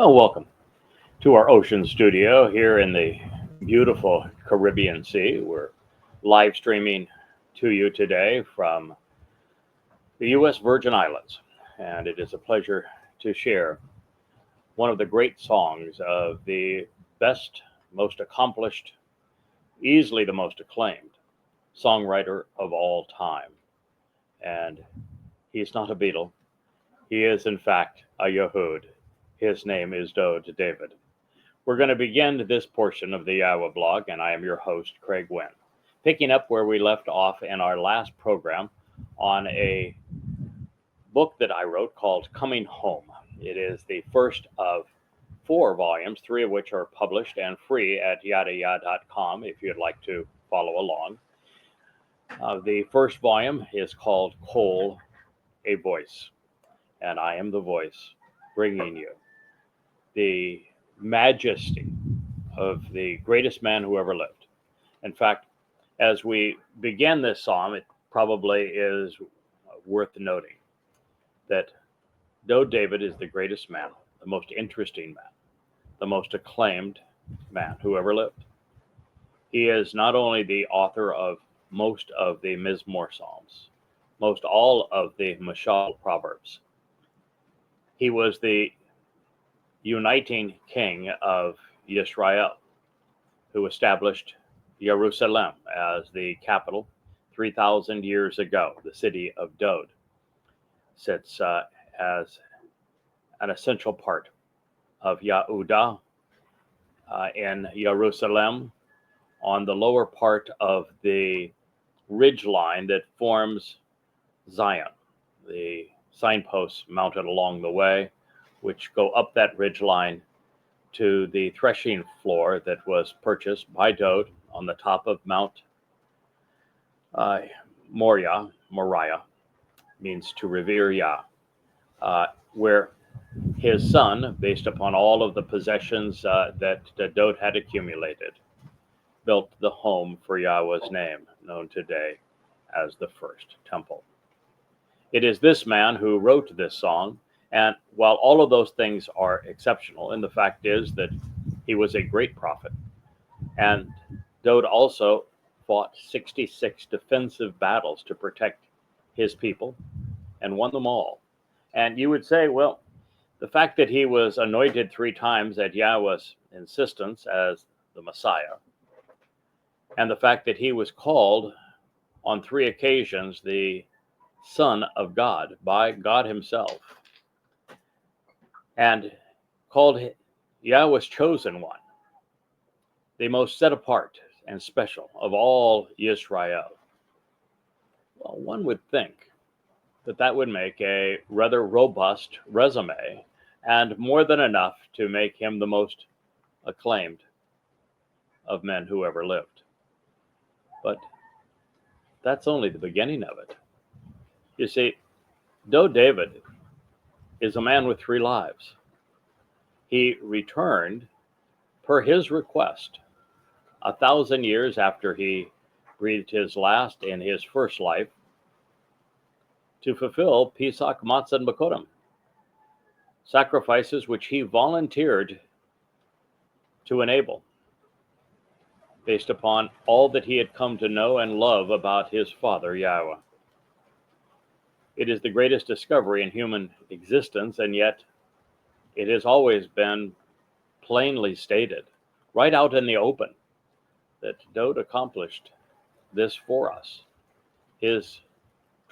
Well, welcome to our ocean studio here in the beautiful Caribbean Sea. We're live streaming to you today from the U.S. Virgin Islands, and it is a pleasure to share one of the great songs of the best, most accomplished, easily the most acclaimed songwriter of all time. And he's not a Beatle. He is, in fact, a Yehud. His name is Dode David. We're going to begin this portion of the YAHOWAH blog, and I am your host, Craig Winn, picking up where we left off in our last program on a book that I wrote called Coming Home. It is the first of 4 volumes, 3 of which are published and free at YADAYAH.com if you'd like to follow along. The first volume is called Call a Voice, and I am the voice bringing you the majesty of the greatest man who ever lived. In fact, as we begin this psalm, it probably is worth noting that though David is the greatest man, the most interesting man, the most acclaimed man who ever lived, he is not only the author of most of the Mizmor Psalms, most all of the Mashal Proverbs. He was the uniting king of Israel, who established Jerusalem as the capital 3,000 years ago. The city of Dode sits as an essential part of Yehudah in Jerusalem on the lower part of the ridge line that forms Zion, the signposts mounted along the way, which go up that ridge line to the threshing floor that was purchased by Dode on the top of Mount Moriah, means to revere Yah, where his son, based upon all of the possessions that Dode had accumulated, built the home for Yahweh's name, known today as the First Temple. It is this man who wrote this song, and while all of those things are exceptional, and the fact is that he was a great prophet, and Dode also fought 66 defensive battles to protect his people and won them all. And you would say, well, the fact that he was anointed 3 times at Yahweh's insistence as the Messiah, and the fact that he was called on 3 occasions the Son of God by God himself, and called Yahweh's chosen one, the most set apart and special of all Israel. Well, one would think that that would make a rather robust resume, and more than enough to make him the most acclaimed of men who ever lived. But that's only the beginning of it. You see, Dode David is a man with 3 lives. He returned, per his request, 1,000 years after he breathed his last in his first life, to fulfill Pesach, Matzah, and Bakodim, sacrifices which he volunteered to enable, based upon all that he had come to know and love about his father, Yahweh. It is the greatest discovery in human existence, and yet it has always been plainly stated, right out in the open, that Dode accomplished this for us. His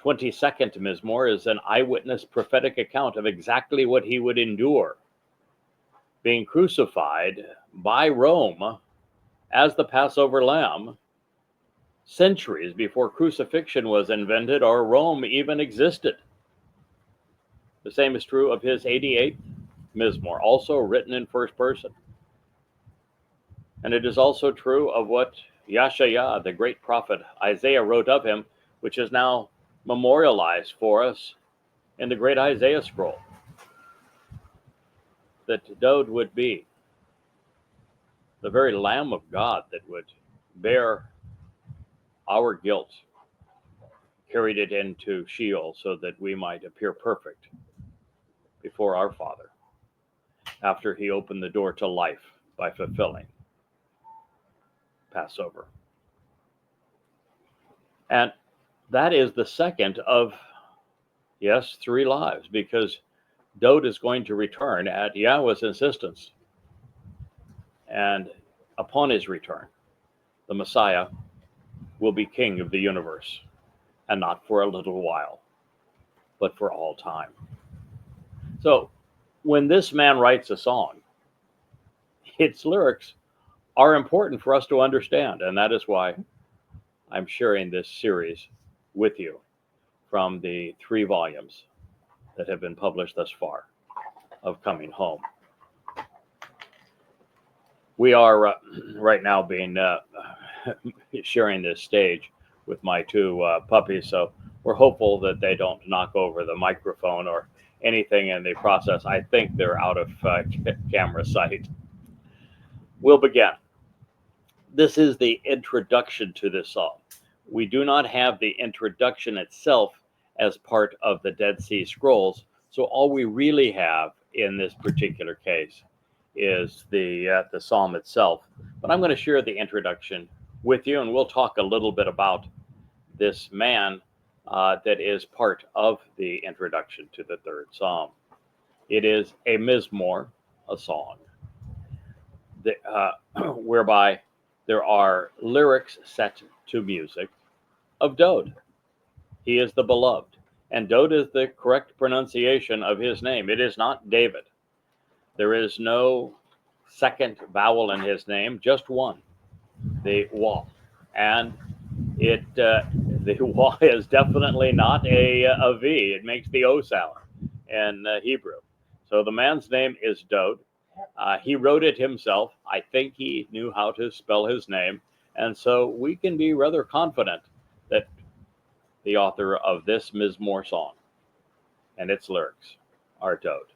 22nd Mizmor is an eyewitness prophetic account of exactly what he would endure, being crucified by Rome as the Passover lamb, centuries before crucifixion was invented or Rome even existed. The same is true of his 88th Mizmor, also written in first person. And it is also true of what Yashayah, the great prophet Isaiah, wrote of him, which is now memorialized for us in the great Isaiah scroll, that Dode would be the very Lamb of God that would bear our guilt, carried it into Sheol so that we might appear perfect before our Father. after he opened the door to life by fulfilling Passover. And that is the second of, yes, 3 lives, because Dowd is going to return at Yahweh's insistence. And upon his return, the Messiah will be king of the universe, and not for a little while, but for all time. So when this man writes a song, its lyrics are important for us to understand, and that is why I'm sharing this series with you from the 3 volumes that have been published thus far of Coming Home. We are right now being sharing this stage with my 2 puppies, so we're hopeful that they don't knock over the microphone or anything in the process. I think they're out of camera sight. We'll begin. This is the introduction to this song. We do not have the introduction itself as part of the Dead Sea Scrolls, so all we really have in this particular case is the psalm itself. But I'm going to share the introduction with you, and we'll talk a little bit about this man that is part of the introduction to the 3rd psalm. It is a mizmor, a song, whereby there are lyrics set to music of Dowd. He is the beloved, and Dowd is the correct pronunciation of his name. It is not David. There is no second vowel in his name, just one, the Wah. And the Wah is definitely not a V. It makes the O sound in Hebrew. So the man's name is Dowd. He wrote it himself. I think he knew how to spell his name. And so we can be rather confident that the author of this mizmor song and its lyrics are Dowd,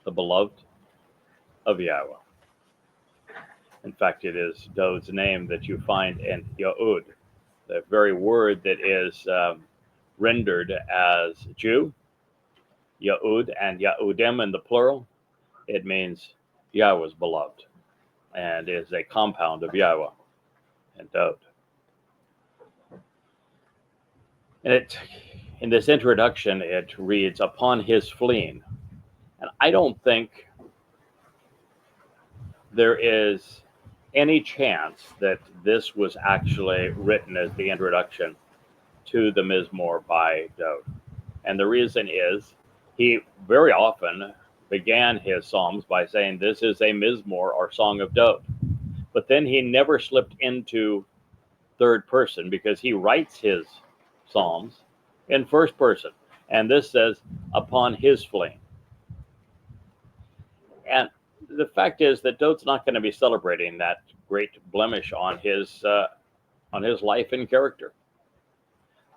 the beloved of Yahweh. In fact, it is Dowd's name that you find in Yahud, the very word that is rendered as Jew, Yahud, and Yahudim in the plural. It means Yahweh's beloved, and is a compound of Yahweh and Dowd. And in this introduction, it reads, upon his fleeing. And I don't think there is any chance that this was actually written as the introduction to the mizmor by Dowd. And the reason is he very often began his psalms by saying this is a mizmor or song of Dowd. But then he never slipped into 3rd person because he writes his psalms in 1st person. And this says upon his fleeing. And the fact is that Dowd's not going to be celebrating that great blemish on his life and character.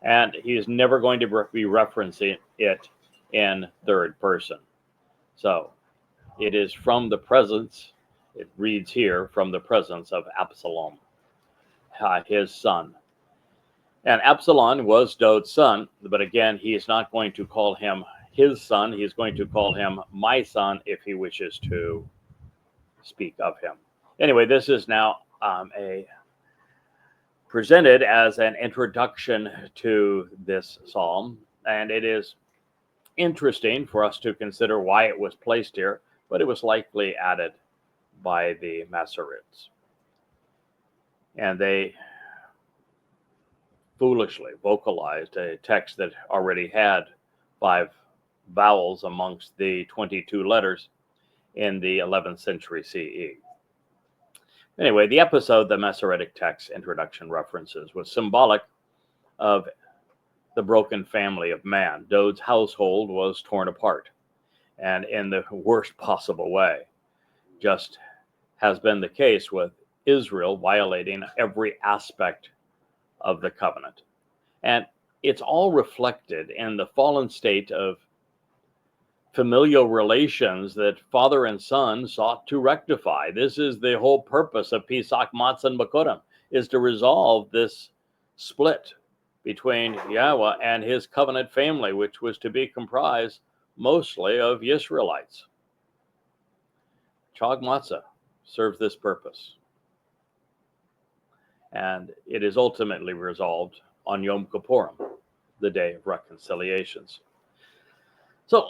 And he's never going to be referencing it in 3rd person. So it is from the presence, it reads here, from the presence of Absalom, his son. And Absalom was Dowd's son, but again, he is not going to call him his son. He's going to call him my son if he wishes to speak of him. Anyway, this is now presented as an introduction to this psalm, and it is interesting for us to consider why it was placed here, but it was likely added by the Masoretes. And they foolishly vocalized a text that already had 5 vowels amongst the 22 letters in the 11th century CE. Anyway, the episode the Masoretic text introduction references was symbolic of the broken family of man. Dowd's household was torn apart, and in the worst possible way, just has been the case with Israel violating every aspect of the covenant. And it's all reflected in the fallen state of familial relations that father and son sought to rectify. This is the whole purpose of Pesach Matzah Bakurim, is to resolve this split between Yahweh and his covenant family, which was to be comprised mostly of Israelites. Chag matzah serves this purpose. And it is ultimately resolved on Yom Kippurim, the Day of Reconciliations. So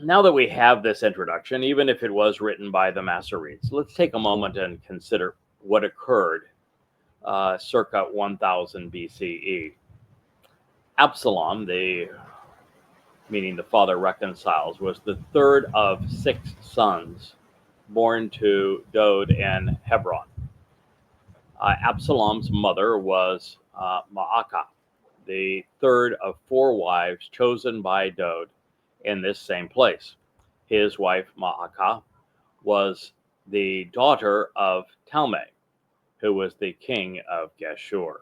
now that we have this introduction, even if it was written by the Masoretes, let's take a moment and consider what occurred circa 1000 BCE. Absalom, meaning the father reconciles, was the third of 6 sons born to Dod in Hebron. Absalom's mother was Maacah, the third of 4 wives chosen by Dod in this same place. His wife Maacah was the daughter of Talmai, who was the king of Geshur.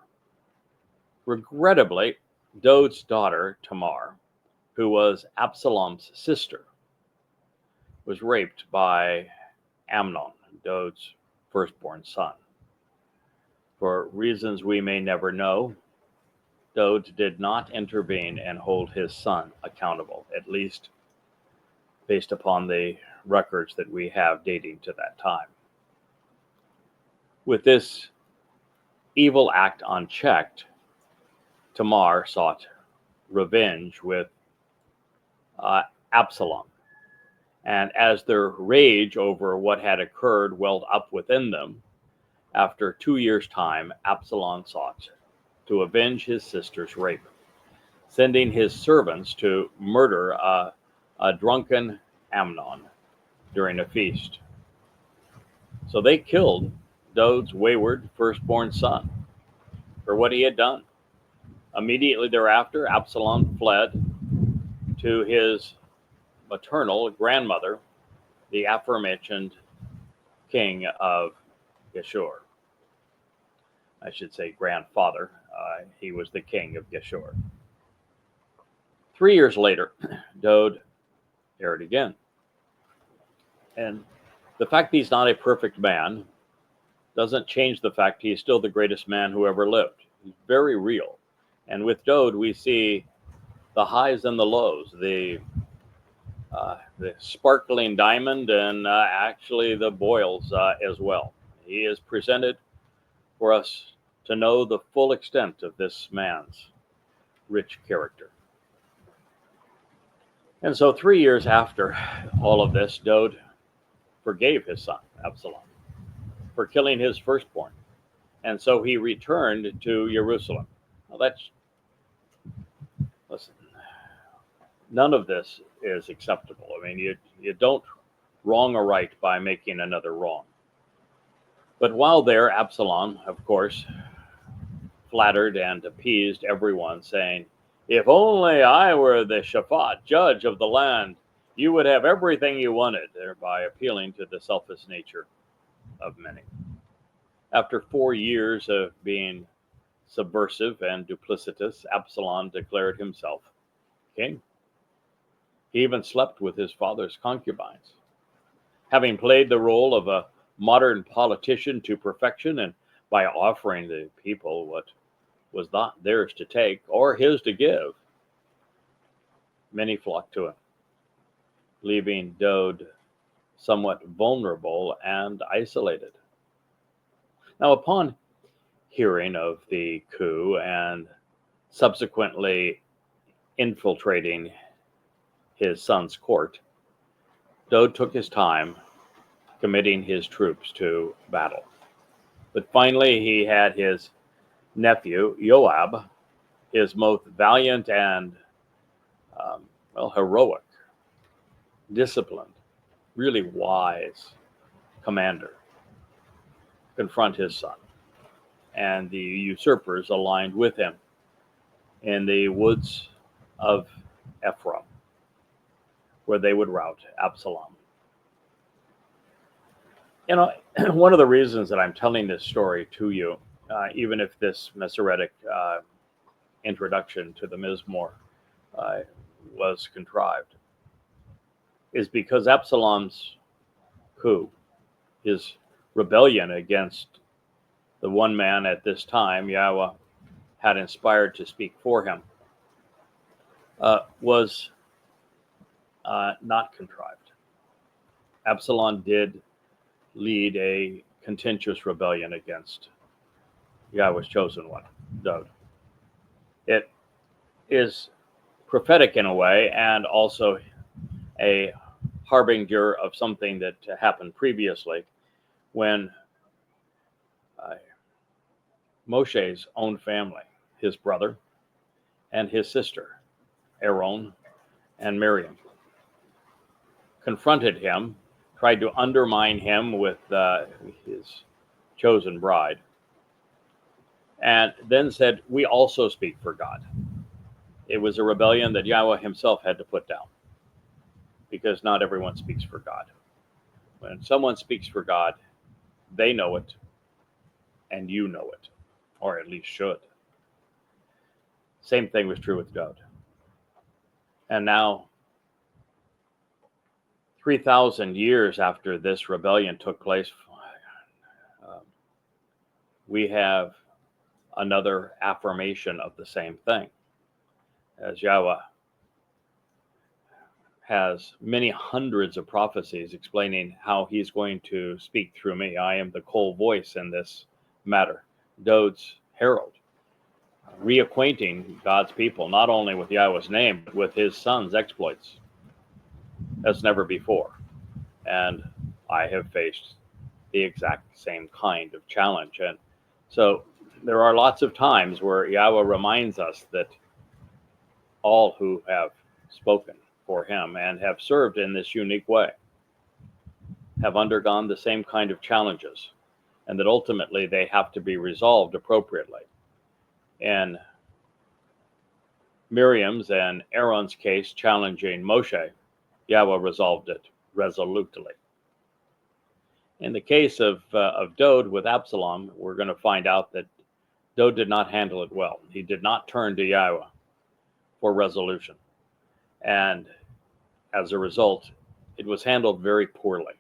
Regrettably, Dod's daughter Tamar, who was Absalom's sister, was raped by Amnon, Dod's firstborn son. For reasons we may never know, Dod did not intervene and hold his son accountable, at least based upon the records that we have dating to that time. With this evil act unchecked, Tamar sought revenge with Absalom. And as their rage over what had occurred welled up within them, after 2 years' time, Absalom sought to avenge his sister's rape, sending his servants to murder a drunken Amnon during a feast. So they killed Dod's wayward firstborn son for what he had done. Immediately thereafter, Absalom fled to his maternal grandmother, the aforementioned king of Geshur. I should say grandfather. He was the king of Geshur. 3 years later, Dod erred again. And the fact he's not a perfect man doesn't change the fact he's still the greatest man who ever lived. He's very real. And with Dod, we see the highs and the lows, the sparkling diamond, and actually the boils as well. He is presented for us to know the full extent of this man's rich character. And so 3 years after all of this, Dod forgave his son, Absalom, for killing his firstborn. And so he returned to Jerusalem. Now listen, none of this is acceptable. I mean, you don't wrong a right by making another wrong. But while there, Absalom, of course, flattered and appeased everyone, saying, "If only I were the Shabat, judge of the land, you would have everything you wanted," thereby appealing to the selfish nature of many. After 4 years of being subversive and duplicitous, Absalom declared himself king. He even slept with his father's concubines. Having played the role of a modern politician to perfection, and by offering the people what was not theirs to take or his to give, many flocked to him, leaving Dod somewhat vulnerable and isolated. Now, upon hearing of the coup and subsequently infiltrating his son's court, Dod took his time committing his troops to battle. But finally, he had his nephew, Joab, his most valiant and, heroic, disciplined, really wise commander, confront his son and the usurpers aligned with him in the woods of Ephraim, where they would rout Absalom. You know, one of the reasons that I'm telling this story to you, even if this Masoretic introduction to the Mizmor was contrived, is because Absalom's coup, his rebellion against the one man at this time Yahweh had inspired to speak for him, was not contrived. Absalom did lead a contentious rebellion against Yahweh's chosen one, Dowd. It is prophetic in a way, and also a harbinger of something that happened previously when Moshe's own family, his brother and his sister, Aaron and Miriam, confronted him, tried to undermine him with his chosen bride, and then said, "We also speak for God." It was a rebellion that Yahweh himself had to put down, because not everyone speaks for God. When someone speaks for God, they know it, and you know it, or at least should. Same thing was true with Dowd. And now, 3,000 years after this rebellion took place, we have another affirmation of the same thing, as Yahweh has many hundreds of prophecies explaining how he's going to speak through me. I am the coal voice in this matter, Dowd's herald, reacquainting God's people not only with Yahweh's name, but with his son's exploits as never before. And I have faced the exact same kind of challenge. And so there are lots of times where Yahweh reminds us that all who have spoken for him and have served in this unique way have undergone the same kind of challenges, and that ultimately they have to be resolved appropriately. In Miriam's and Aaron's case challenging Moshe, Yahweh resolved it resolutely. In the case of Dowd with Absalom, we're going to find out that Dowd did not handle it well. He did not turn to Yahweh for resolution. And as a result, it was handled very poorly.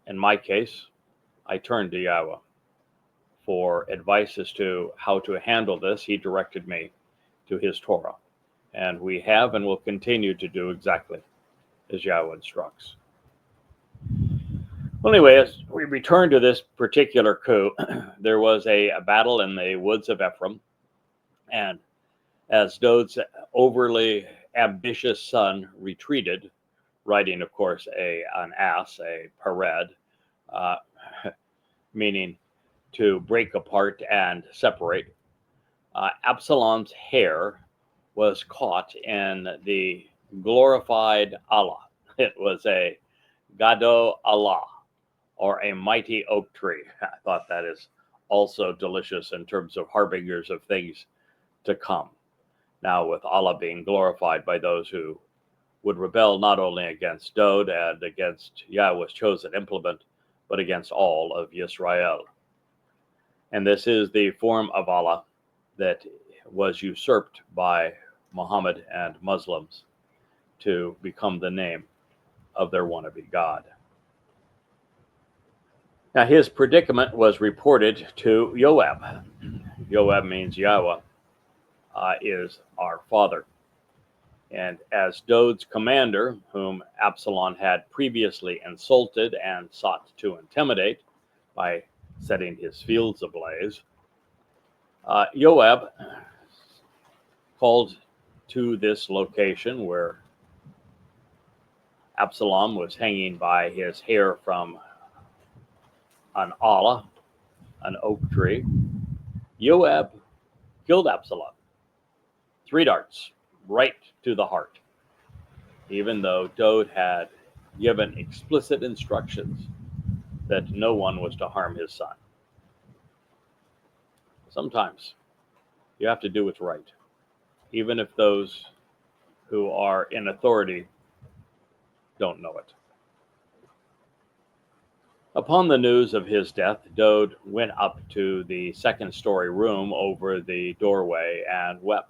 In my case, I turned to Yahweh for advice as to how to handle this. He directed me to his Torah. And we have and will continue to do exactly as Yahweh instructs. Well, anyway, as we return to this particular coup, there was a battle in the woods of Ephraim. And as Dowd's overly ambitious son retreated, riding, of course, an ass, a pared, meaning to break apart and separate, Absalom's hair was caught in the glorified Allah. It was a Gado Allah, or a mighty oak tree. I thought that is also delicious in terms of harbingers of things to come. Now, with Allah being glorified by those who would rebel not only against Dowd and against Yahweh's chosen implement, but against all of Yisrael. And this is the form of Allah that was usurped by Muhammad and Muslims to become the name of their wannabe God. Now, his predicament was reported to Joab. Joab means Yahweh is our father. And as Dowd's commander, whom Absalom had previously insulted and sought to intimidate by setting his fields ablaze, Joab called to this location where Absalom was hanging by his hair from an Allah, an oak tree. Joab killed Absalom. 3 darts, right to the heart, even though Dowd had given explicit instructions that no one was to harm his son. Sometimes you have to do what's right, even if those who are in authority don't know it. Upon the news of his death, Dowd went up to the second-story room over the doorway and wept.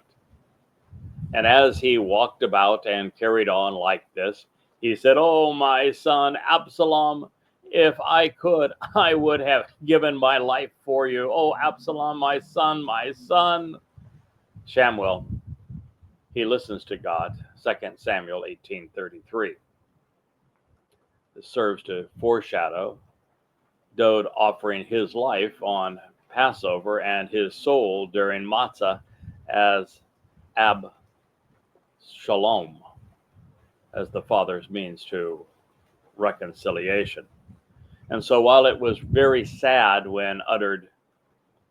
And as he walked about and carried on like this, he said, "Oh, my son Absalom, if I could, I would have given my life for you. Oh, Absalom, my son, my son." Shamuel, he listens to God, 2 Samuel 18:33. serves to foreshadow Dowd offering his life on Passover and his soul during Matzah as Ab Shalom, as the Father's means to reconciliation. And so while it was very sad when uttered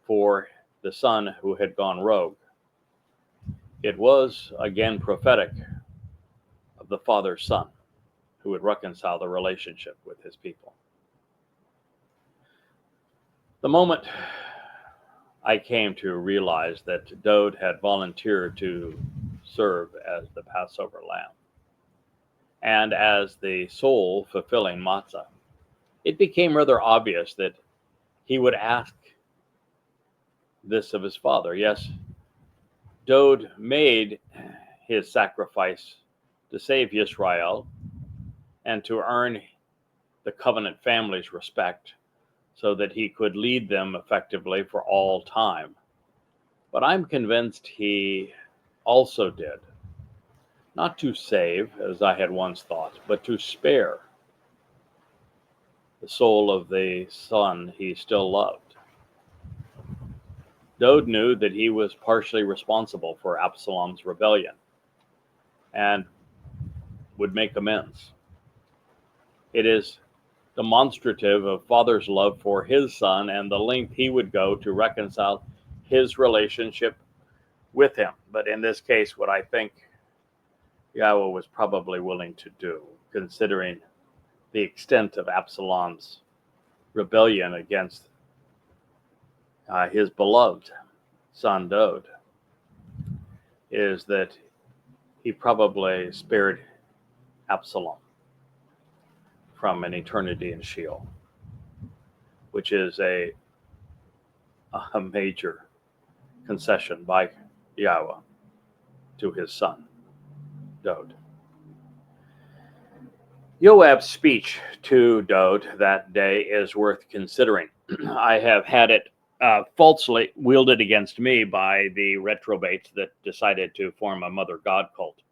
for the son who had gone rogue, it was again prophetic of the Father's Son who would reconcile the relationship with his people. The moment I came to realize that Dowd had volunteered to serve as the Passover lamb and as the soul fulfilling matzah, it became rather obvious that he would ask this of his father. Yes, Dowd made his sacrifice to save Israel and to earn the covenant family's respect so that he could lead them effectively for all time. But I'm convinced he also did, not to save, as I had once thought, but to spare the soul of the son he still loved. Dowd knew that he was partially responsible for Absalom's rebellion and would make amends. It is demonstrative of Father's love for his son and the length he would go to reconcile his relationship with him. But in this case, what I think Yahowah was probably willing to do, considering the extent of Absalom's rebellion against his beloved son Dowd, is that he probably spared Absalom from an eternity in Sheol, which is a major concession by Yahowah to his son, Dowd. Joab's speech to Dowd that day is worth considering. I have had it falsely wielded against me by the retrobates that decided to form a mother god cult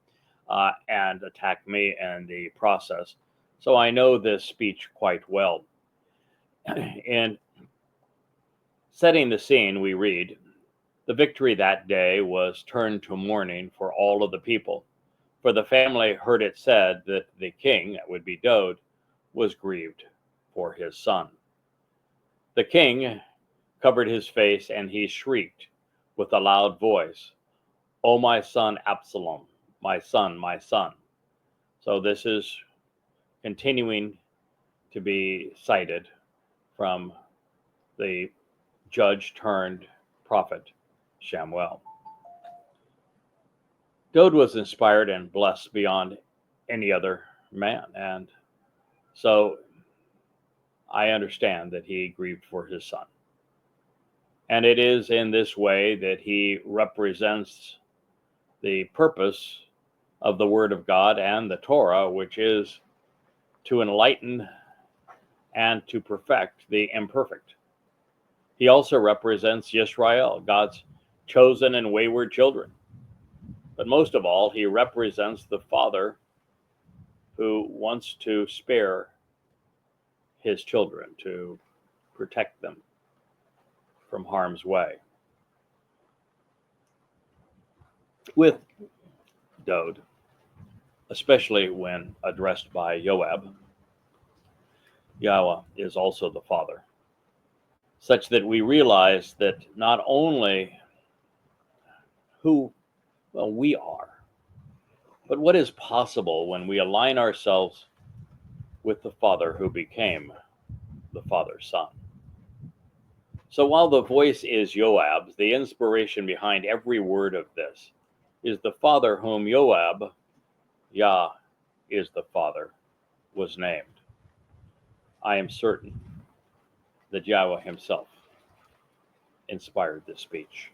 and attack me in the process. So I know this speech quite well. In setting the scene, we read, "The victory that day was turned to mourning for all of the people, for the family heard it said that the king," that would be Dowd, "was grieved for his son. The king covered his face and he shrieked with a loud voice, 'O my son Absalom, my son, my son.'" So this is continuing to be cited from the judge turned prophet Shamuel. Dowd was inspired and blessed beyond any other man, and so I understand that he grieved for his son. And it is in this way that he represents the purpose of the Word of God and the Torah, which is to enlighten and to perfect the imperfect. He also represents Yisrael, God's chosen and wayward children. But most of all, he represents the Father who wants to spare his children, to protect them from harm's way. With Dowd, especially when addressed by Joab, Yahowah is also the Father, such that we realize that not only who we are, but what is possible when we align ourselves with the Father who became the Father's Son. So while the voice is Joab's, the inspiration behind every word of this is the Father whom Joab, Yah is the Father, was named. I am certain that Yahowah himself inspired this speech.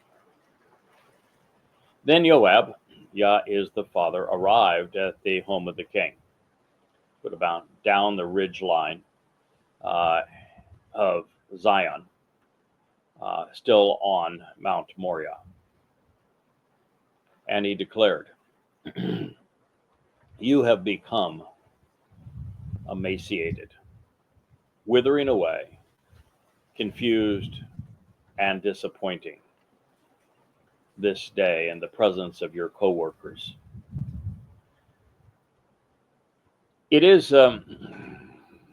Then Joab, Yah is the Father, arrived at the home of the king, put about down the ridge line of Zion, still on Mount Moriah. And he declared, "You have become emaciated, withering away, confused, and disappointing this day in the presence of your coworkers. It is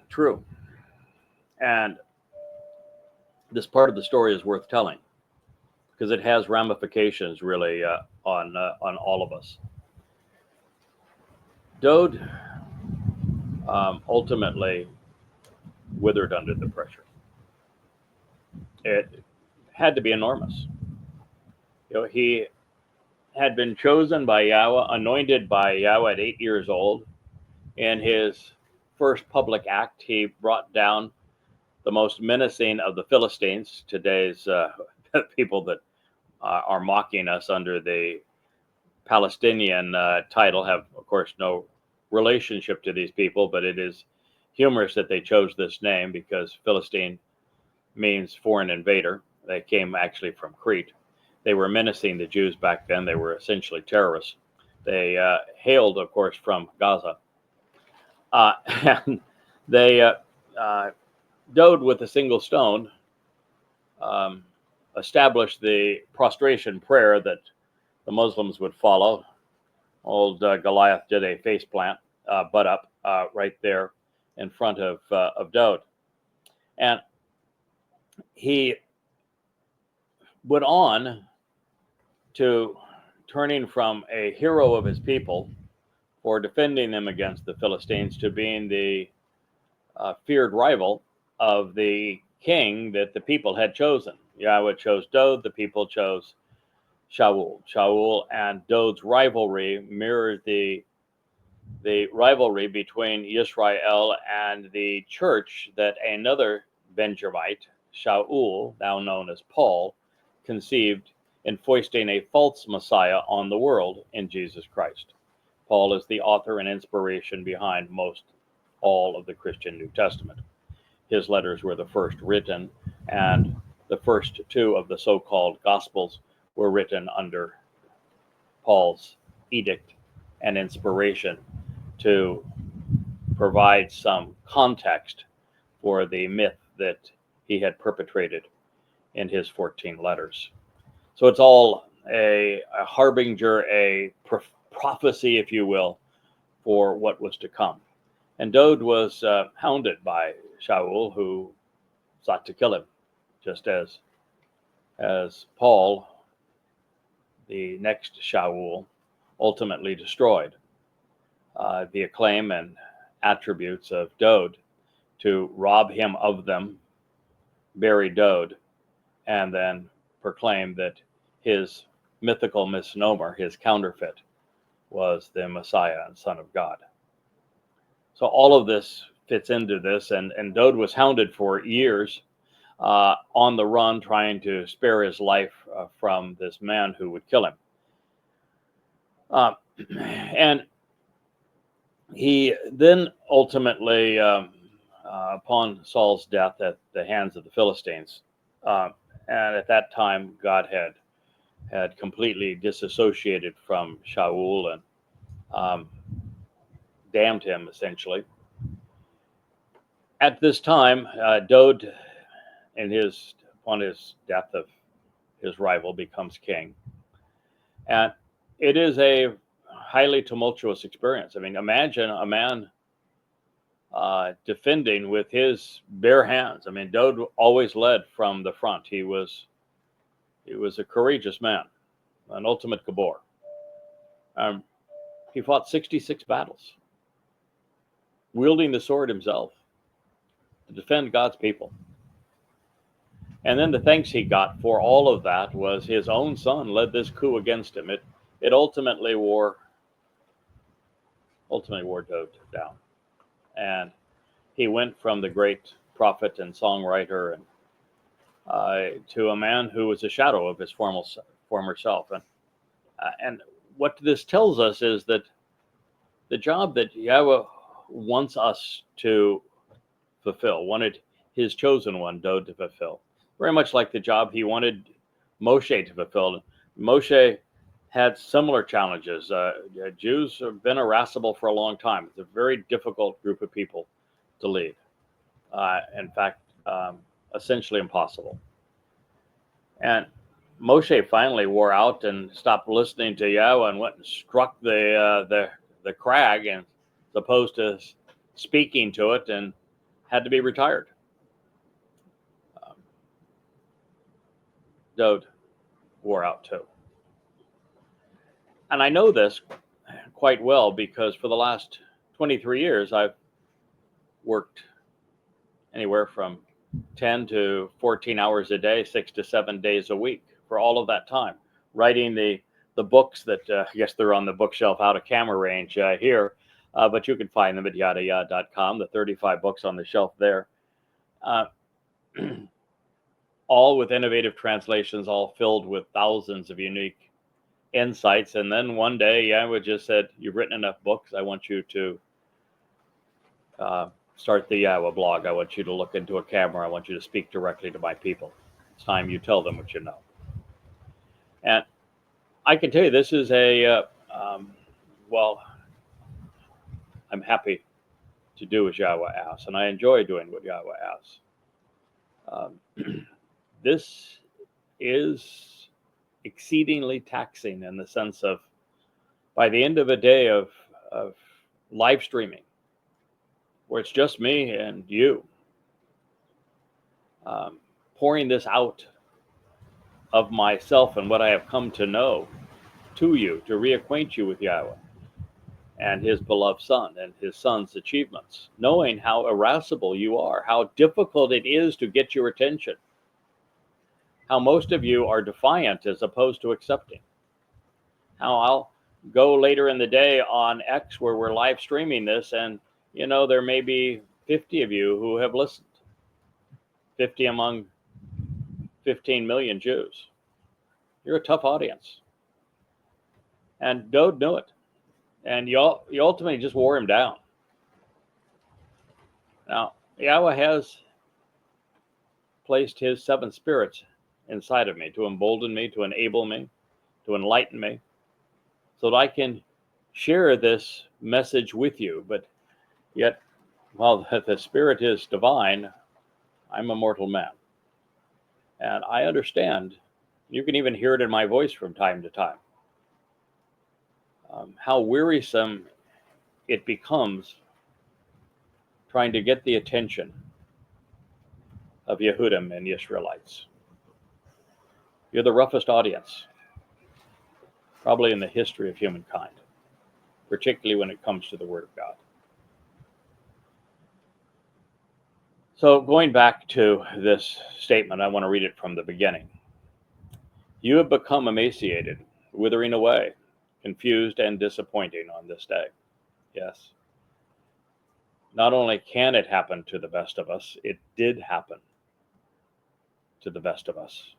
true. And this part of the story is worth telling because it has ramifications really on all of us. Dode ultimately withered under the pressure. It had to be enormous. He had been chosen by Yahweh, anointed by Yahweh at 8 years old. In his first public act, he brought down the most menacing of the Philistines, today's people that are mocking us under the Palestinian title have, of course, no relationship to these people, but it is humorous that they chose this name because Philistine means foreign invader. They came actually from Crete. They were menacing the Jews back then. They were essentially terrorists. They hailed, of course, from Gaza. And they Dode with a single stone established the prostration prayer that the Muslims would follow. Old Goliath did a face plant, butt up, right there in front of Dode. And he went on to turning from a hero of his people for defending them against the Philistines to being the feared rival of the king that the people had chosen. Yahweh chose Dode, the people chose Shaul. Shaul and Dode's rivalry mirrored the rivalry between Israel and the church that another Benjamite, Shaul, now known as Paul, conceived in foisting a false Messiah on the world in Jesus Christ. Paul is the author and inspiration behind most all of the Christian New Testament. His letters were the first written, and the first two of the so-called Gospels were written under Paul's edict and inspiration to provide some context for the myth that he had perpetrated in his 14 letters. So it's all a harbinger, a prophecy, if you will, for what was to come. And Dode was hounded by Shaul, who sought to kill him, just as Paul, the next Shaul, ultimately destroyed the acclaim and attributes of Dode to rob him of them, bury Dode, and then proclaim that his mythical misnomer, his counterfeit, was the Messiah and Son of God. So all of this fits into this, and Dode was hounded for years on the run, trying to spare his life from this man who would kill him. And he then ultimately, upon Saul's death at the hands of the Philistines, and at that time God had completely disassociated from Shaul and damned him, essentially. At this time, Dode, upon his death of his rival, becomes king. And it is a highly tumultuous experience. I mean, imagine a man defending with his bare hands. I mean, Dode always led from the front. He was a courageous man, an ultimate Gabor. He fought 66 battles, wielding the sword himself to defend God's people. And then the thanks he got for all of that was his own son led this coup against him. It ultimately wore Dode down. And he went from the great prophet and songwriter to a man who was a shadow of his former self. And what this tells us is that the job that Yahweh wants us to fulfill, wanted his chosen one, Dode, to fulfill, very much like the job he wanted Moshe to fulfill. Moshe had similar challenges. Jews have been irascible for a long time. It's a very difficult group of people to lead. In fact, essentially impossible. And Moshe finally wore out and stopped listening to Yahweh and went and struck the crag, and as opposed to speaking to it, and had to be retired. Dode wore out too. And I know this quite well because for the last 23 years, I've worked anywhere from 10 to 14 hours a day, 6 to 7 days a week for all of that time, writing the books that I guess they're on the bookshelf out of camera range here, but you can find them at YAHOWAH.com, the 35 books on the shelf there. All with innovative translations, all filled with thousands of unique insights. And then one day, Yahweh just said, "You've written enough books. I want you to start the Yahowah blog. I want you to look into a camera. I want you to speak directly to my people. It's time you tell them what you know." And I can tell you this is well, I'm happy to do as Yahweh asks, and I enjoy doing what Yahweh asks. This is exceedingly taxing in the sense of, by the end of a day of live streaming, where it's just me and you, pouring this out of myself and what I have come to know to you, to reacquaint you with Yahweh and his beloved Son and his Son's achievements, knowing how irascible you are, how difficult it is to get your attention, how most of you are defiant as opposed to accepting, how I'll go later in the day on X where we're live streaming this, and there may be 50 of you who have listened, 50 among 15 million Jews. You're a tough audience. And Dode knew it. And you ultimately just wore him down. Now, Yahweh has placed his 7 spirits inside of me to embolden me, to enable me, to enlighten me, so that I can share this message with you. But yet, while the Spirit is divine, I'm a mortal man. And I understand, you can even hear it in my voice from time to time, how wearisome it becomes trying to get the attention of Yehudim and Israelites. You're the roughest audience, probably in the history of humankind, particularly when it comes to the Word of God. So going back to this statement, I want to read it from the beginning. You have become emaciated, withering away, confused and disappointing on this day. Yes. Not only can it happen to the best of us, it did happen to the best of us.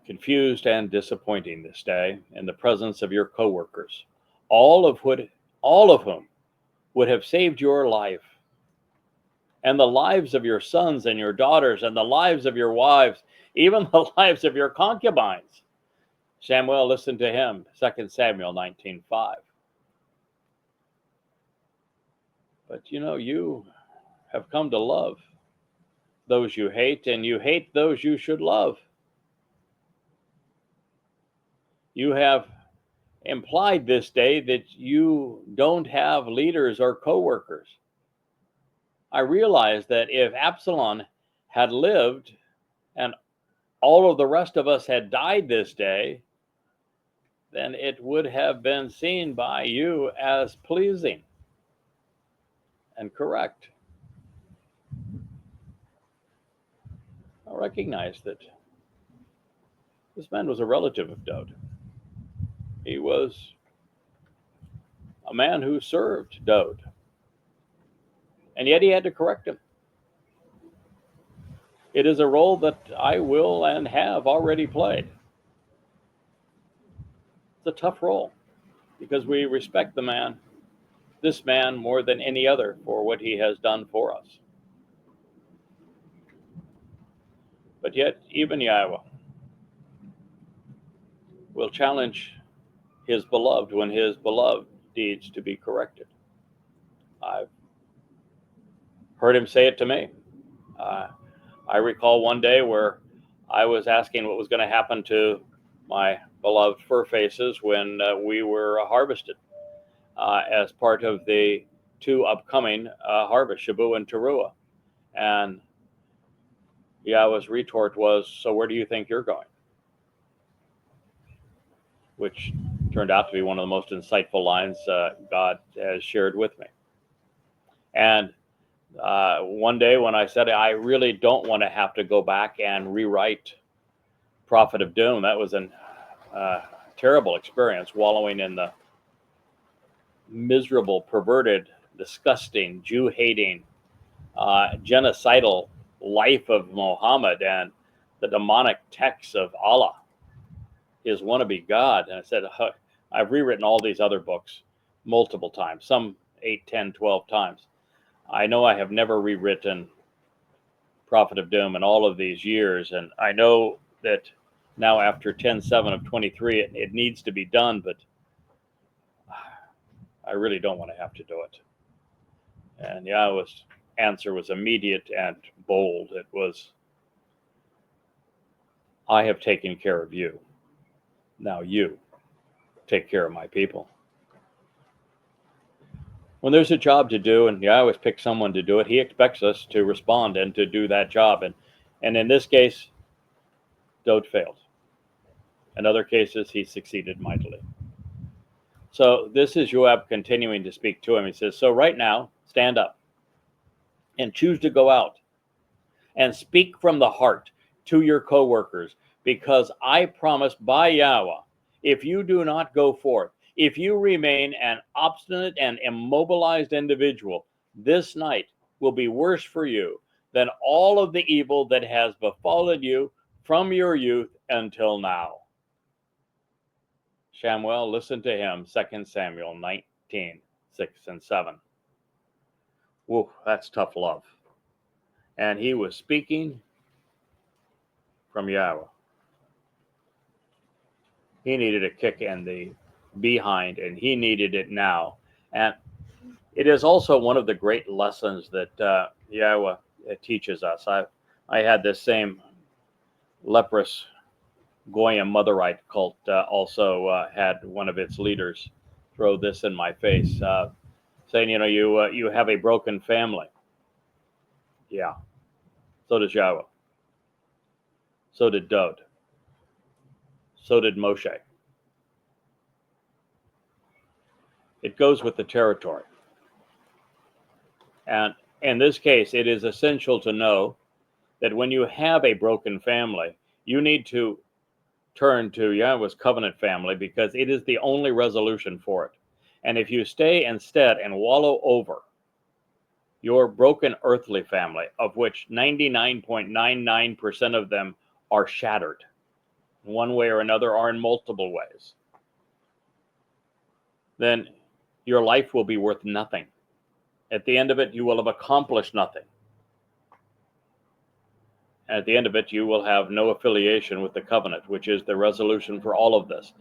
Confused and disappointing this day in the presence of your co-workers, all of whom would have saved your life and the lives of your sons and your daughters and the lives of your wives, even the lives of your concubines. Samuel, listen to him, 2 Samuel 19:5. But you have come to love those you hate, and you hate those you should love. You have implied this day that you don't have leaders or co-workers. I realize that if Absalom had lived and all of the rest of us had died this day, then it would have been seen by you as pleasing and correct. I recognize that this man was a relative of Dode. He was a man who served Dode, and yet he had to correct him. It is a role that I will and have already played. It's a tough role because we respect this man more than any other for what he has done for us. But yet, even Yahweh will challenge his beloved when his beloved needs to be corrected. I've heard him say it to me. I recall one day where I was asking what was going to happen to my beloved fur faces when we were harvested as part of the two upcoming harvests, Shabu and Towrah. And Yahweh's retort was, "So where do you think you're going?" Which turned out to be one of the most insightful lines God has shared with me. And one day when I said, I really don't want to have to go back and rewrite Prophet of Doom, that was a terrible experience, wallowing in the miserable, perverted, disgusting, Jew-hating, genocidal life of Muhammad and the demonic texts of Allah, his wannabe God. And I said, I've rewritten all these other books multiple times, some 8, 10, 12 times. I know I have never rewritten Prophet of Doom in all of these years, and I know that now after 10/7 of 23, it needs to be done, but I really don't want to have to do it. And Yahweh's answer was immediate and bold. It was, I have taken care of you. Now you take care of my people. When there's a job to do, and Yahweh picks someone to do it, he expects us to respond and to do that job. And in this case, Dode failed. In other cases, he succeeded mightily. So this is Joab continuing to speak to him. He says, so right now, stand up and choose to go out and speak from the heart to your co-workers, because I promised by Yahweh, if you do not go forth, if you remain an obstinate and immobilized individual, this night will be worse for you than all of the evil that has befallen you from your youth until now. Shamuel, listen to him, 2 Samuel 19, 6 and 7. Whoa, that's tough love. And he was speaking from Yahweh. He needed a kick in the behind, and he needed it now. And it is also one of the great lessons that Yahweh teaches us. I had this same leprous Goyim Motherite cult also had one of its leaders throw this in my face, saying, you have a broken family. Yeah. So does Yahweh. So did Dode. So did Moshe. It goes with the territory. And in this case, it is essential to know that when you have a broken family, you need to turn to Yahweh's covenant family, because it is the only resolution for it. And if you stay instead and wallow over your broken earthly family, of which 99.99% of them are shattered in one way or another, or in multiple ways, then your life will be worth nothing. At the end of it, you will have accomplished nothing. At the end of it, you will have no affiliation with the covenant, which is the resolution for all of this,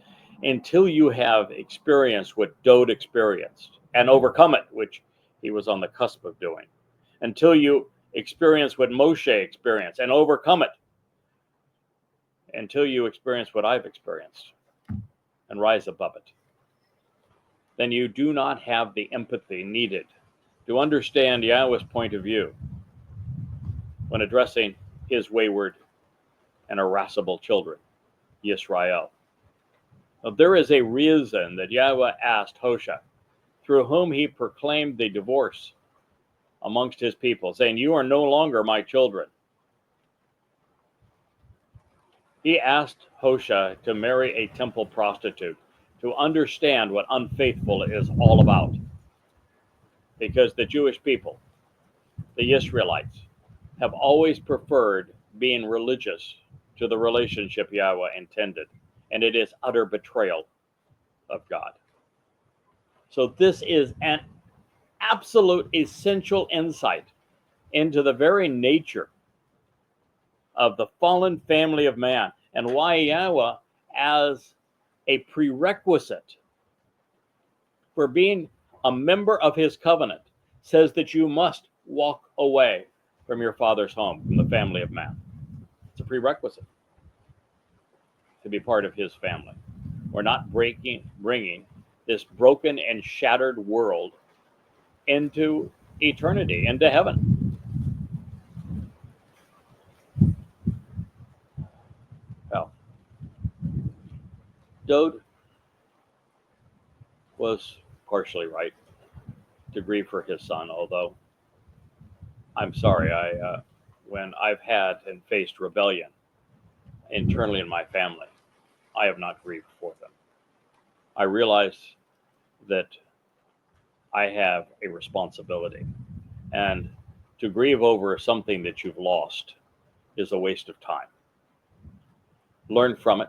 until you have experienced what Dode experienced and overcome it, which he was on the cusp of doing, until you experience what Moshe experienced and overcome it, until you experience what I've experienced and rise above it. Then you do not have the empathy needed to understand Yahweh's point of view when addressing his wayward and irascible children, Yisrael. Now, there is a reason that Yahweh asked Hoshea, through whom he proclaimed the divorce amongst his people, saying, you are no longer my children. He asked Hoshea to marry a temple prostitute to understand what unfaithful is all about. Because the Jewish people, the Israelites, have always preferred being religious to the relationship Yahweh intended, and it is utter betrayal of God. So this is an absolute essential insight into the very nature of the fallen family of man, and why Yahweh, as a prerequisite for being a member of his covenant, says that you must walk away from your father's home, from the family of man. It's a prerequisite to be part of his family. We're not bringing this broken and shattered world into eternity, into heaven. Well, Dode was partially right to grieve for his son, although I'm sorry, when I've had and faced rebellion internally in my family, I have not grieved for them. I realize that I have a responsibility, and to grieve over something that you've lost is a waste of time. Learn from it,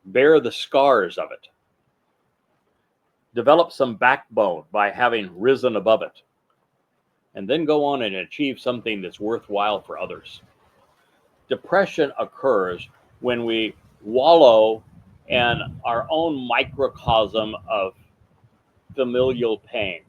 bear the scars of it, develop some backbone by having risen above it, and then go on and achieve something that's worthwhile for others. Depression occurs when we wallow in our own microcosm of familial pain.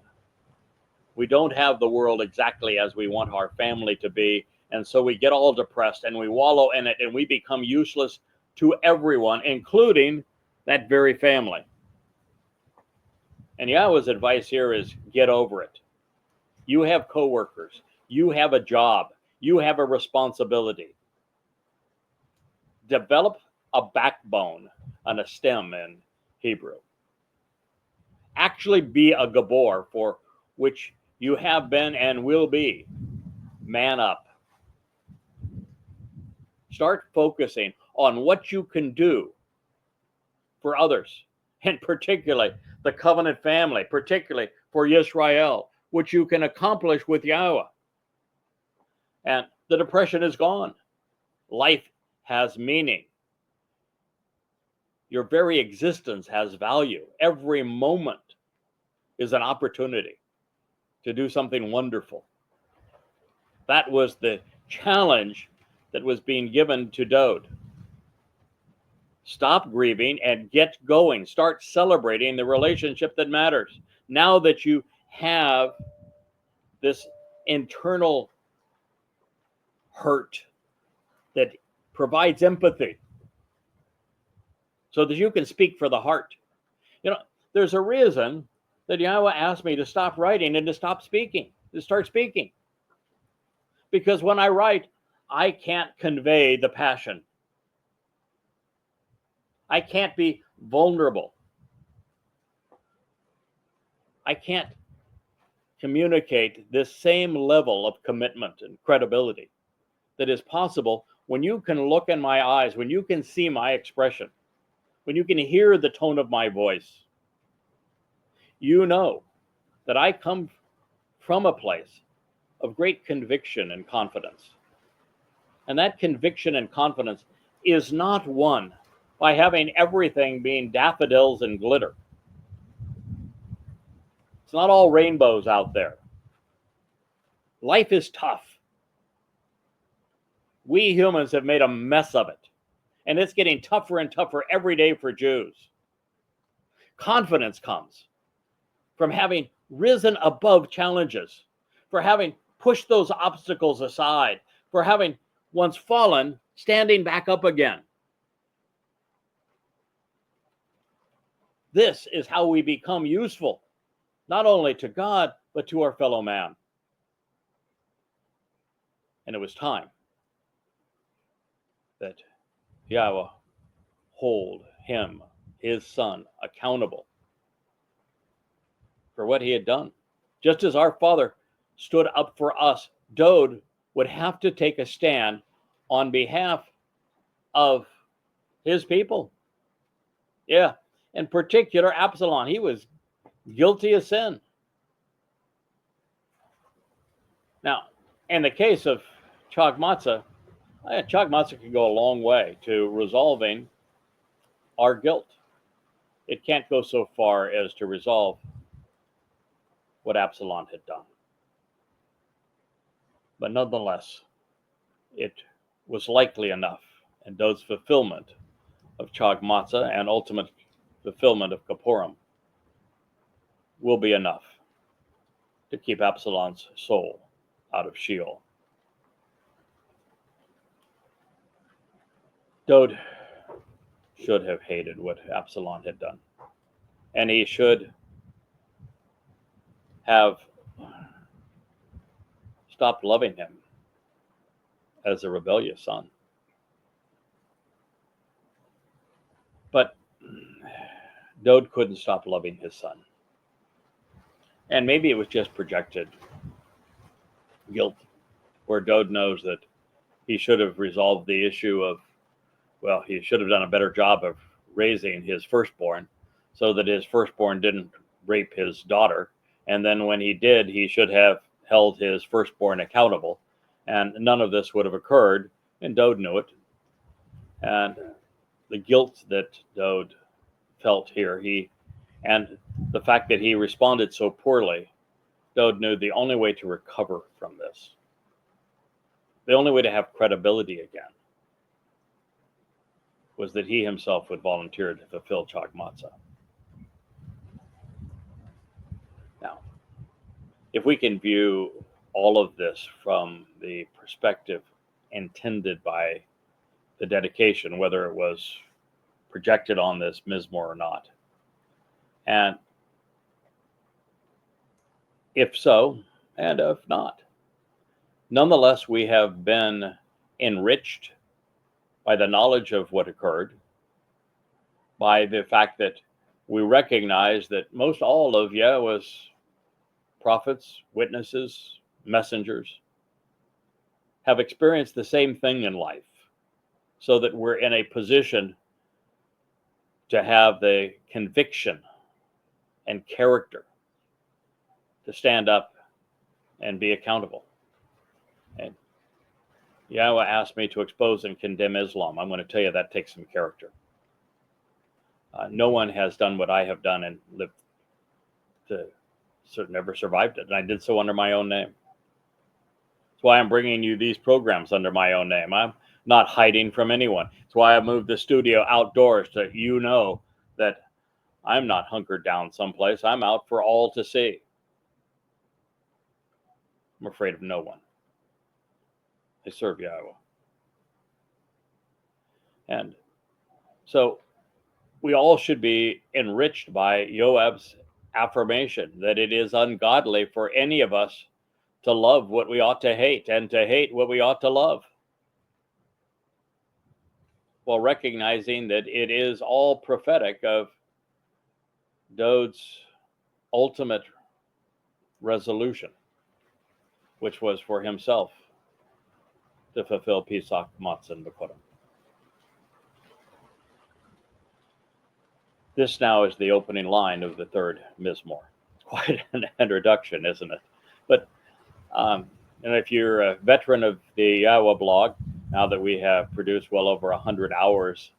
We don't have the world exactly as we want our family to be, and so we get all depressed and we wallow in it, and we become useless to everyone, including that very family. And Yahowah's advice here is get over it. You have coworkers, you have a job, you have a responsibility. Develop a backbone, and a stem in Hebrew. Actually be a gabor, for which you have been and will be. Man up. Start focusing on what you can do for others, and particularly the covenant family, particularly for Yisrael, which you can accomplish with Yahowah. And the depression is gone. Life has meaning. Your very existence has value. Every moment is an opportunity to do something wonderful. That was the challenge that was being given to Dode. Stop grieving and get going. Start celebrating the relationship that matters. Now that you have this internal hurt that provides empathy, so that you can speak for the heart. You know, there's a reason that Yahowah asked me to stop writing and to stop speaking, to start speaking. Because when I write, I can't convey the passion. I can't be vulnerable. I can't communicate this same level of commitment and credibility that is possible when you can look in my eyes, when you can see my expression, when you can hear the tone of my voice. You know that I come from a place of great conviction and confidence. And that conviction and confidence is not won by having everything being daffodils and glitter. It's not all rainbows out there. Life is tough. We humans have made a mess of it, and it's getting tougher and tougher every day for Jews. Confidence comes from having risen above challenges, for having pushed those obstacles aside, for having once fallen, standing back up again. This is how we become useful, not only to God, but to our fellow man. And it was time that Yahowah hold him, his son, accountable for what he had done. Just as our father stood up for us, Dode would have to take a stand on behalf of his people. Yeah, in particular, Absalom. He was guilty of sin. Now, in the case of Chag Matzah, Chag Matzah can go a long way to resolving our guilt. It can't go so far as to resolve what Absalom had done. But nonetheless, it was likely enough, and Dode's fulfillment of Chag Matzah and ultimate fulfillment of Kippurim will be enough to keep Absalom's soul out of Sheol. Dowd should have hated what Absalom had done, and he should have stopped loving him as a rebellious son. But Dowd couldn't stop loving his son. And maybe it was just projected guilt, where Dowd knows that he should have resolved the issue of, well, he should have done a better job of raising his firstborn so that his firstborn didn't rape his daughter. And then when he did, he should have held his firstborn accountable. And none of this would have occurred, and Dowd knew it. And the guilt that Dowd felt here, and the fact that he responded so poorly, Dowd knew the only way to recover from this, the only way to have credibility again, was that he himself would volunteer to fulfill Chag Matzah. Now, if we can view all of this from the perspective intended by the dedication, whether it was projected on this mizmor or not, and if so, and if not, nonetheless, we have been enriched by the knowledge of what occurred, by the fact that we recognize that most all of Yahweh's prophets, witnesses, messengers have experienced the same thing in life, so that we're in a position to have the conviction and character to stand up and be accountable. And Yahweh asked me to expose and condemn Islam. I'm going to tell you that takes some character. No one has done what I have done and lived to never survived it. And I did so under my own name. That's why I'm bringing you these programs under my own name. I'm not hiding from anyone. That's why I moved the studio outdoors, so you know that I'm not hunkered down someplace. I'm out for all to see. I'm afraid of no one. I serve Yahweh. And so we all should be enriched by Yoav's affirmation that it is ungodly for any of us to love what we ought to hate and to hate what we ought to love, while recognizing that it is all prophetic of Dowd's ultimate resolution, which was for himself to fulfill Pesach, Matzah, and Bekurim. This now is the opening line of the third mizmor. Quite an introduction, isn't it? But and if you're a veteran of the Yahowah blog, now that we have produced well over 100 hours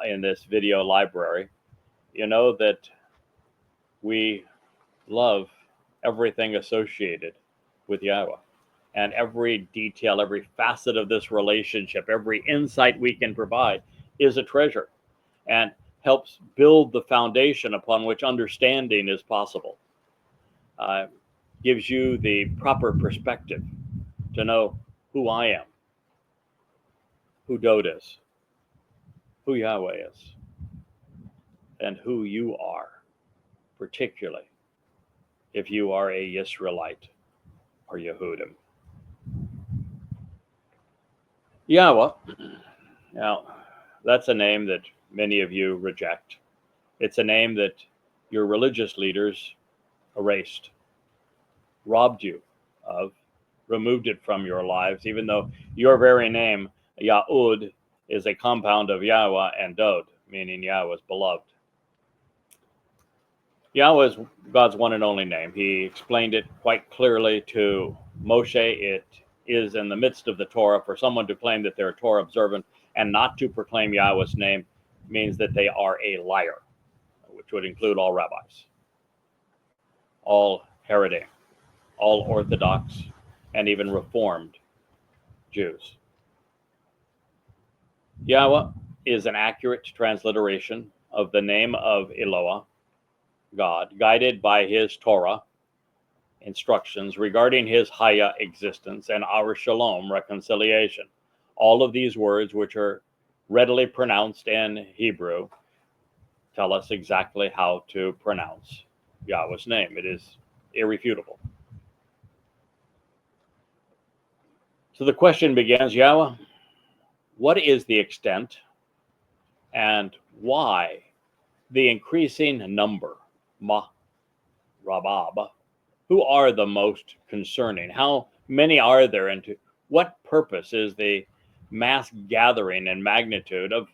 in this video library, you know that we love everything associated with Yahowah. And every detail, every facet of this relationship, every insight we can provide is a treasure and helps build the foundation upon which understanding is possible. Gives you the proper perspective to know who I am, who Dowd is, who Yahweh is, and who you are, particularly if you are a Yisraelite or Yehudim. Yahowah, now that's a name that many of you reject. It's a name that your religious leaders erased, robbed you of, removed it from your lives, even though your very name, Yahud, is a compound of Yahweh and Dowd, meaning Yahweh's beloved. Yahweh is God's one and only name. He explained it quite clearly to Moshe. It is in the midst of the Torah. For someone to claim that they're Torah observant and not to proclaim Yahweh's name means that they are a liar, which would include all rabbis, all Haredim, all Orthodox, and even Reformed Jews. Yahweh is an accurate transliteration of the name of Eloah, God, guided by his Torah instructions regarding his Haya existence and our Shalom reconciliation. All of these words, which are readily pronounced in Hebrew, tell us exactly how to pronounce Yahweh's name. It is irrefutable. So the question begins, Yahweh, what is the extent and why the increasing number, Rabab, who are the most concerning? How many are there, and to what purpose is the mass gathering and magnitude of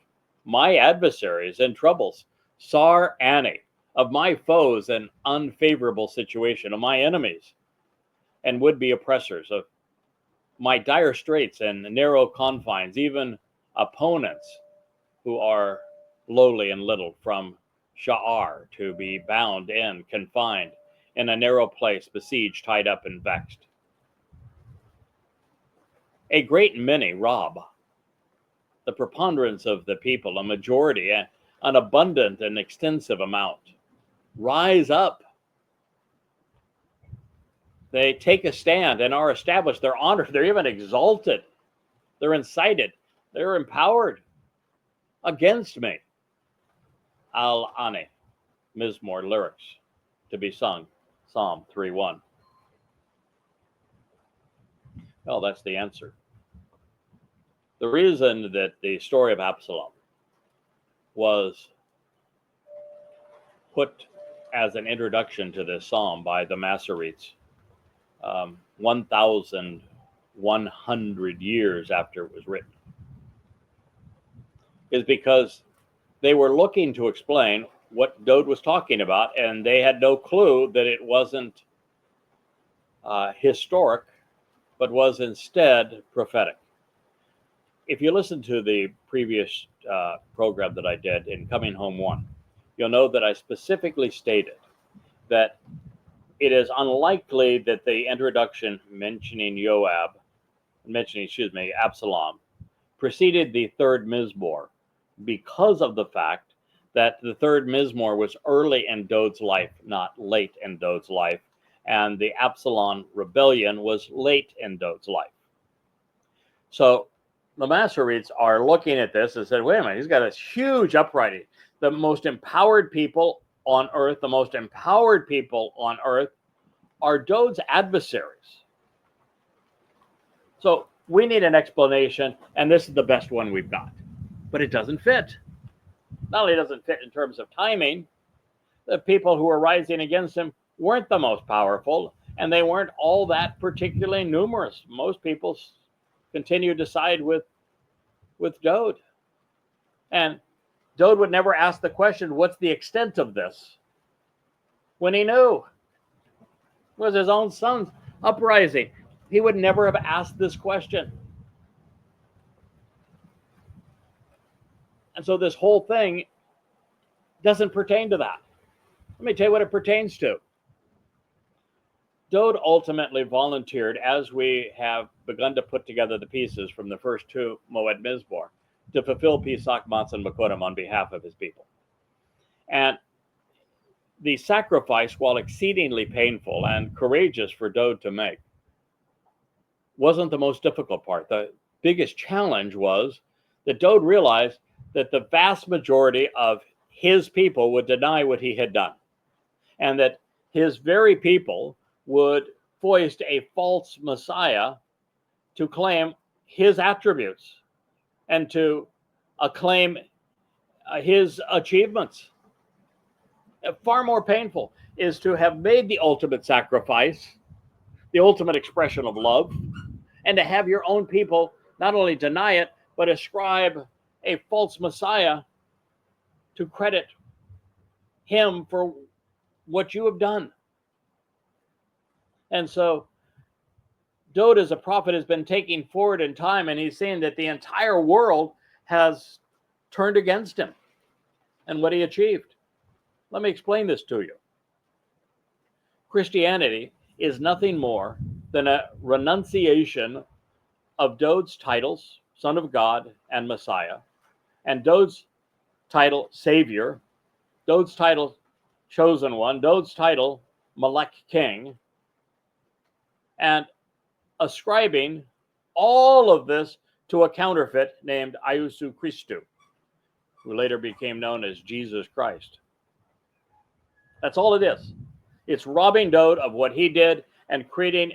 my adversaries and troubles, Sar Ani, of my foes and unfavorable situation, of my enemies and would-be oppressors, of my dire straits and narrow confines, even opponents who are lowly and little, from Sha'ar, to be bound in, confined in a narrow place, besieged, tied up, and vexed. A great many rob, the preponderance of the people, a majority, an abundant and extensive amount, rise up. They take a stand and are established. They're honored. They're even exalted. They're incited. They're empowered against me. Al-Ani, Mizmor lyrics to be sung, Psalm 3:1. Well, that's the answer. The reason that the story of Absalom was put as an introduction to this psalm by the Masoretes 1,100 years after it was written is because they were looking to explain what Dode was talking about, and they had no clue that it wasn't historic, but was instead prophetic. If you listen to the previous program that I did in Coming Home 1, you'll know that I specifically stated that it is unlikely that the introduction mentioning Absalom, preceded the third Mizmor, because of the fact that the third Mizmor was early in Dode's life, not late in Dode's life, and the Absalom rebellion was late in Dode's life. So the Masoretes are looking at this and said, wait a minute, he's got this huge uprising. The most empowered people on earth, are Dode's adversaries. So we need an explanation, and this is the best one we've got. But it doesn't fit. Not only doesn't fit in terms of timing, the people who were rising against him weren't the most powerful, and they weren't all that particularly numerous. Most people continued to side with Dode. And Dode would never ask the question, what's the extent of this? When he knew it was his own son's uprising. He would never have asked this question. And so this whole thing doesn't pertain to that. Let me tell you what it pertains to. Dode ultimately volunteered, as we have begun to put together the pieces from the first two Moed Mizmor, to fulfill Pesach, Matzah, and Makodim on behalf of his people. And the sacrifice, while exceedingly painful and courageous for Dode to make, wasn't the most difficult part. The biggest challenge was that Dode realized that the vast majority of his people would deny what he had done, and that his very people would foist a false Messiah to claim his attributes and to acclaim his achievements. Far more painful is to have made the ultimate sacrifice, the ultimate expression of love, and to have your own people not only deny it, but ascribe a false Messiah to credit him for what you have done. And so Dode as a prophet has been taking forward in time, and he's saying that the entire world has turned against him and what he achieved. Let me explain this to you. Christianity is nothing more than a renunciation of Dode's titles, Son of God and Messiah, and Dode's title, Savior, Dode's title, Chosen One, Dode's title, Melech King, and ascribing all of this to a counterfeit named Iesous Christou, who later became known as Jesus Christ. That's all it is. It's robbing Dowd of what he did and creating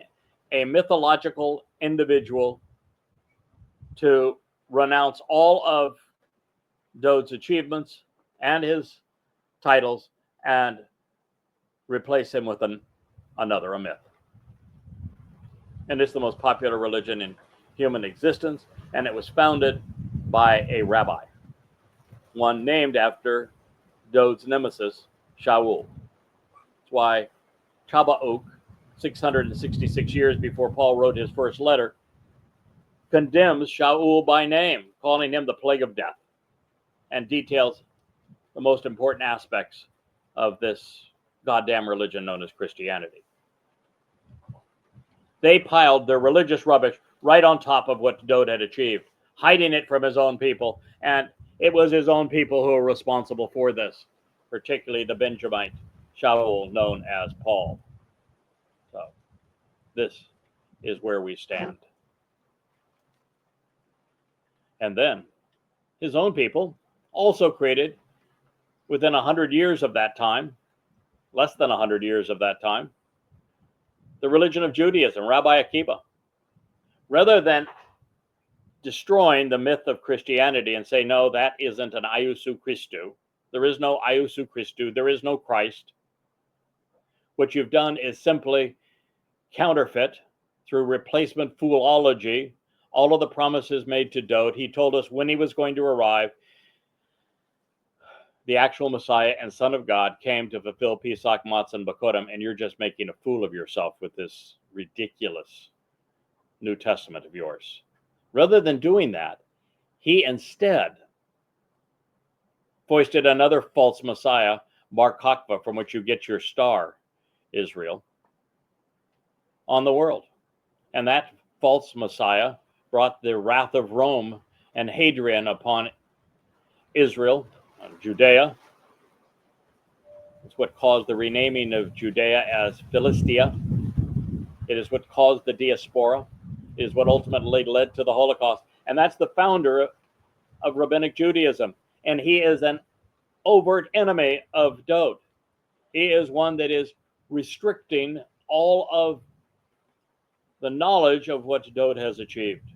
a mythological individual to renounce all of Dowd's achievements and his titles and replace him with another, a myth. And it's the most popular religion in human existence, and it was founded by a rabbi, one named after Dowd's nemesis, Shaul. That's why Habakkuk, 666 years before Paul wrote his first letter, condemns Shaul by name, calling him the plague of death, and details the most important aspects of this goddamn religion known as Christianity. They piled their religious rubbish right on top of what Dowd had achieved, hiding it from his own people, and it was his own people who were responsible for this, particularly the Benjamite Shaul known as Paul. So this is where we stand. And then his own people also created, within 100 years of that time, less than 100 years of that time, the religion of Judaism, Rabbi Akiba. Rather than destroying the myth of Christianity and say, no, that isn't an Iesous Christou. There is no Iesous Christou. There is no Christ. What you've done is simply counterfeit through replacement foolology all of the promises made to Dowd. He told us when he was going to arrive, the actual Messiah and Son of God came to fulfill Pesach, Matzah, and Bakodim, and you're just making a fool of yourself with this ridiculous New Testament of yours. Rather than doing that, he instead foisted another false Messiah, Bar Kokhba, from which you get your star, Israel, on the world. And that false Messiah brought the wrath of Rome and Hadrian upon Israel, Judea. It's what caused the renaming of Judea as Philistia. It is what caused the diaspora. It is what ultimately led to the Holocaust. And that's the founder of Rabbinic Judaism. And he is an overt enemy of Dowd. He is one that is restricting all of the knowledge of what Dowd has achieved.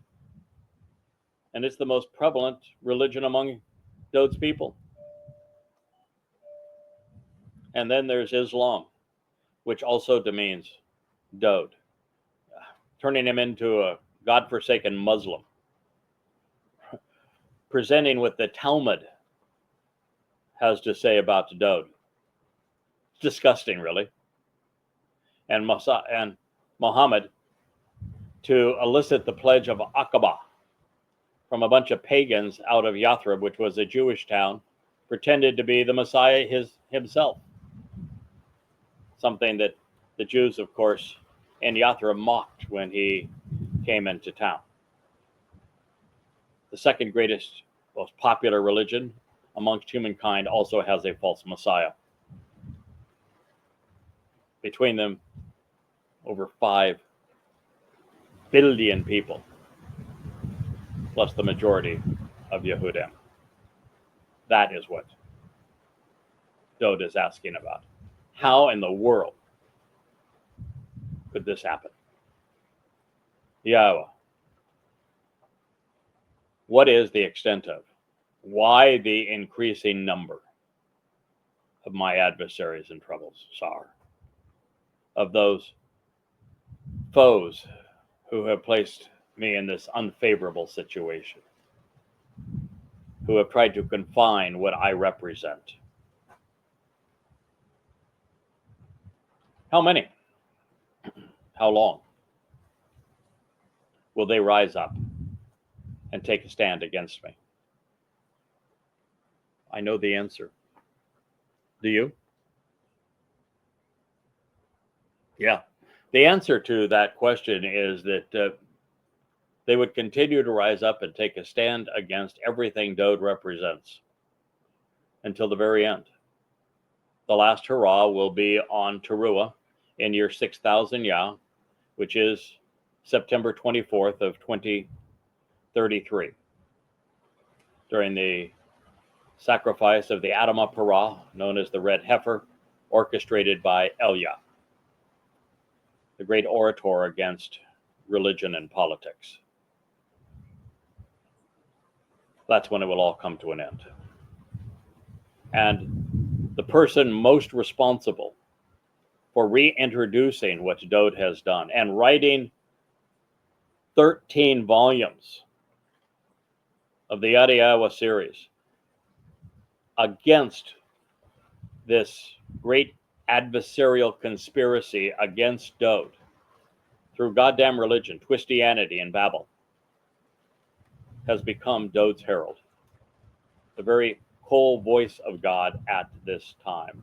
And it's the most prevalent religion among Dowd's people. And then there's Islam, which also demeans Dowd, turning him into a godforsaken Muslim, presenting what the Talmud has to say about Dowd. It's disgusting, really. And Muhammad to elicit the pledge of Aqaba from a bunch of pagans out of Yathrib, which was a Jewish town, pretended to be the Messiah himself. Something that the Jews, of course, in Yathrib mocked when he came into town. The second greatest, most popular religion amongst humankind also has a false Messiah. Between them, over 5 billion people, plus the majority of Yehudim. That is what Dowd is asking about. How in the world could this happen? Yahowah, what is the extent of? Why the increasing number of my adversaries and troubles, Sar? Of those foes who have placed me in this unfavorable situation, who have tried to confine what I represent. How many? How long? Will they rise up and take a stand against me? I know the answer. Do you? Yeah. The answer to that question is that they would continue to rise up and take a stand against everything Dowd represents until the very end. The last hurrah will be on Towrah in year 6000 Yah, which is September 24th of 2033, during the sacrifice of the Adamah Parah, known as the Red Heifer, orchestrated by Elia, the great orator against religion and politics. That's when it will all come to an end. And the person most responsible for reintroducing what Dowd has done and writing 13 volumes of the Yada Yahowah series against this great adversarial conspiracy against Dowd through goddamn religion, Twistianity, and Babel, has become Dowd's herald, the very whole voice of God at this time,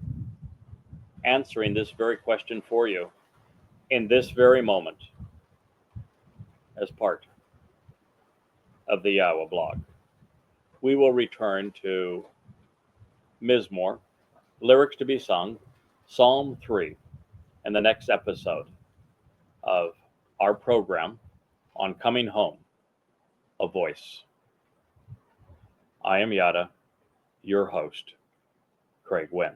answering this very question for you in this very moment as part of the YAHOWAH blog. We will return to Mizmor, lyrics to be sung, Psalm 3, in the next episode of our program on Coming Home, A Voice. I am Yada, your host, Craig Winn.